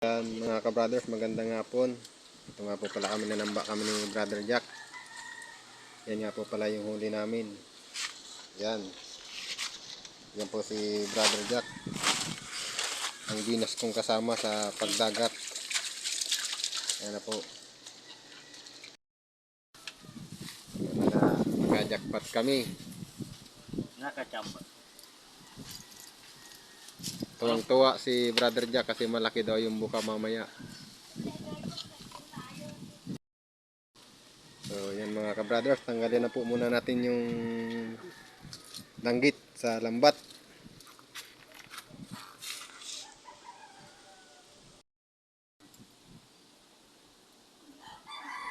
Mga ka-brothers, magandang hapon. Ito nga po pala kami, nanamba kami ni Brother Jack. Yan nga po pala yung huli namin. Yan. Yan po si Brother Jack. Ang dinas kong kasama sa pagdagat. Yan na po. Naka-jackpot kami. Nakachamba. Tuwang-tuwa si Brother Jack kasi malaki daw yung buka mamaya. So yan mga ka-brothers, tanggalin na po muna natin yung danggit sa lambat.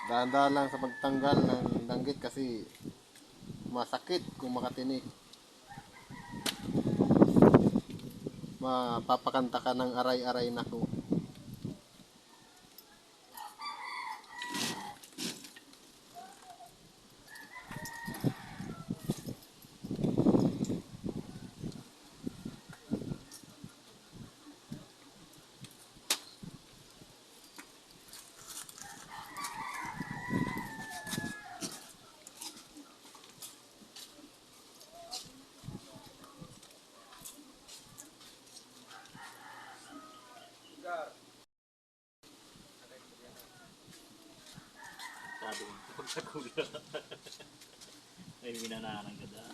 Dahan-dahan lang sa pagtanggal ng danggit kasi masakit kung makatinik. Mapapakanta ka ng aray-aray na ko. Sabi ko, pag sa kuya. Ay, minananang ka da.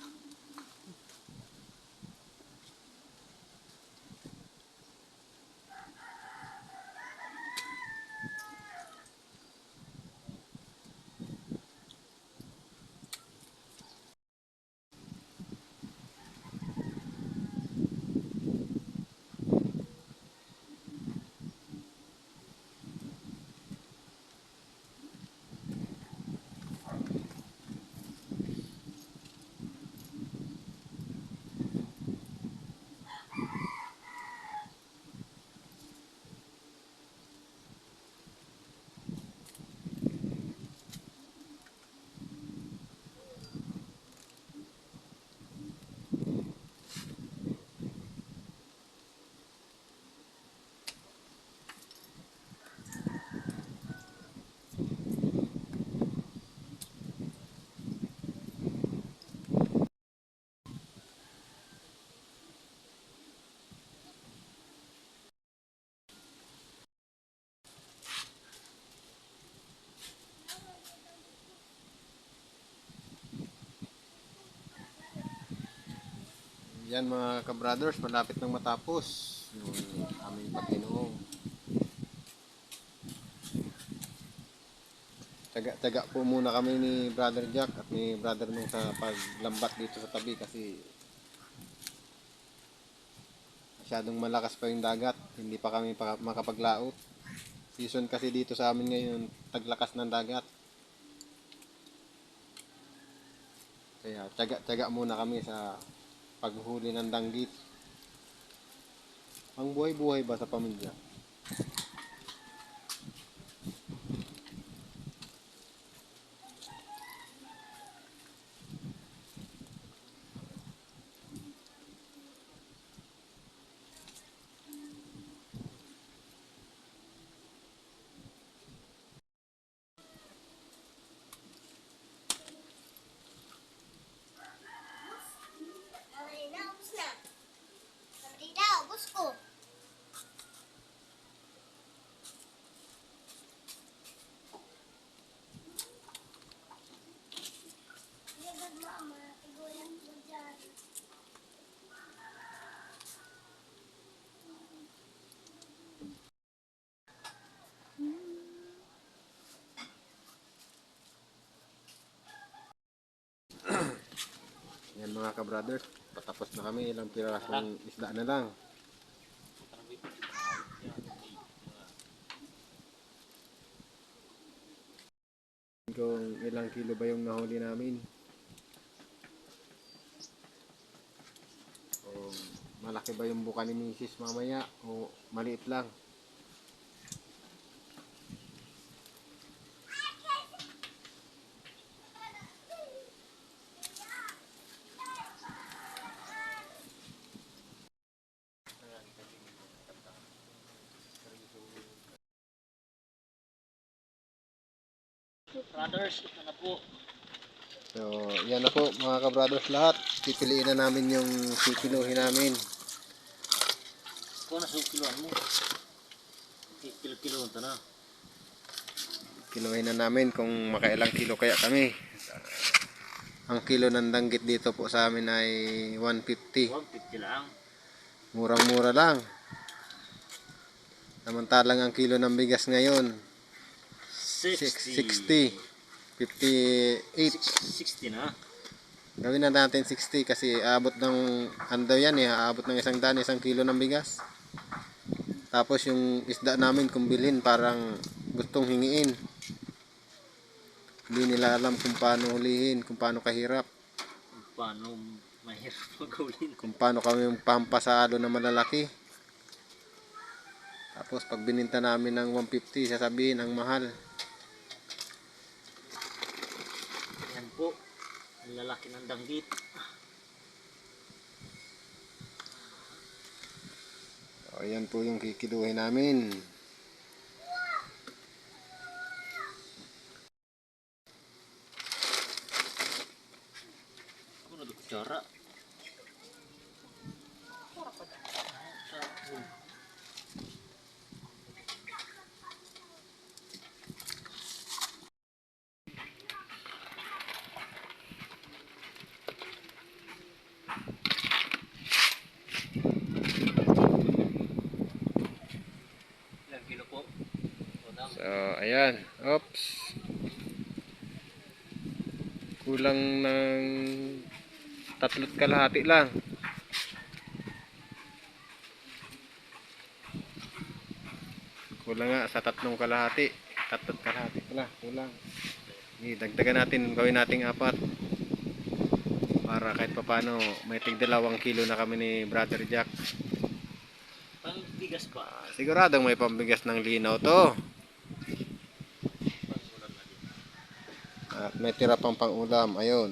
Yan mga ka-brothers, malapit nang matapos yung aming pagtinuong. Taga po muna kami ni Brother Jack at ni Brother nung sa paglambat dito sa tabi kasi masyadong malakas pa yung dagat, hindi pa kami makapaglaot. Season kasi dito sa amin ngayon, taglakas ng dagat. Kaya taga muna kami sa paghuli ng danggit. Ang buhay-buhay ba sa pamilya? Yan mga ka-brothers, patapos na kami, ilang pirasong isda na lang. Kung ilang kilo ba yung nahuli namin. O malaki ba yung buka ni Mrs. mamaya o maliit lang. Brothers, ito na po. So, yan na po mga ka-brothers lahat. Pipiliin na namin yung kikiluhin namin. Ikaw na kiluan mo. Kilo-kilo ito na. Kiluhin na namin kung makailang kilo kaya kami. Ang kilo ng danggit dito po sa amin ay 150. 150 lang. Murang-mura lang. Samantalang ang kilo ng bigas ngayon 60, 58. 60 na. Gawin na natin 60 kasi aabot ng ano yan aabot ng 100 kilo ng bigas. Tapos yung isda namin kung bilhin parang gustong hingiin. Hindi nila alam kung paano hulihin, kung paano kahirap, Paano mahirap magulin. kung paano kami pampasalo na malalaki. Tapos pag bininta namin ng 150, sasabihin ang mahal. Yan po. Ang lalaki ng danggit. O, yan po yung kikiluhin namin. Ano do kutsara? Ilang kilo po? So, ayan. Oops. Kulang ng 3.5 lang. Kulang nga sa 3.5. 3.5 pala. Kulang. Dagdagan natin. Gawin nating 4. Para kahit papano may tig 2 kilo na kami ni Brother Jack. Pang bigas pa. Siguradong may pambigas ng linaw to. Pang ulam na din. At may tira pang pang-ulam. Ayun.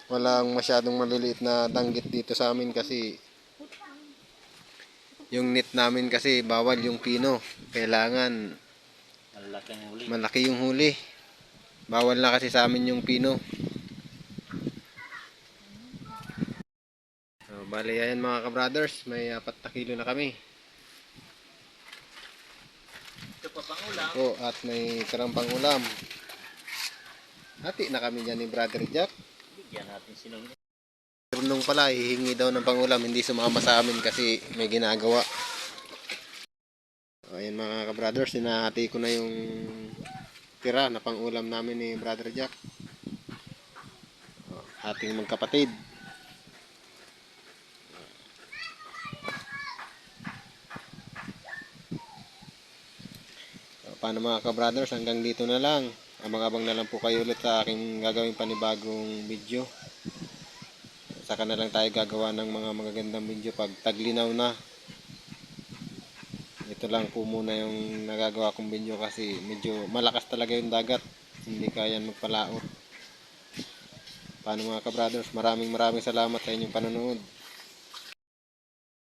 Walang masyadong maliliit na danggit dito sa amin kasi yung net namin kasi bawal yung pino. Kailangan Malalaki ang huli. malaki yung huli. Bawal na kasi sa amin yung pino. So, bali yan mga ka-brothers. May 4 na kilo na kami. Ito pa pang ulam. O, at may tirang pang-ulam. Hati na kami dyan ni Brother Jack. Bigyan natin sinong. Nung pala, hihingi daw ng pangulam, hindi sumama sa amin kasi may ginagawa. Ayan mga ka-brothers, sinahati ko na yung tira na pangulam namin ni Brother Jack. Ating magkapatid. Paano mga ka-brothers, hanggang dito na lang. Abang-abang na lang po kayo ulit sa aking gagawing panibagong video. Saka na lang tayo gagawa ng mga magagandang video pag taglinaw na. Ito lang po muna yung nagagawa kong video kasi medyo malakas talaga yung dagat. Hindi kayang magpalaot. Paano mga ka-brothers, maraming salamat sa inyong panonood.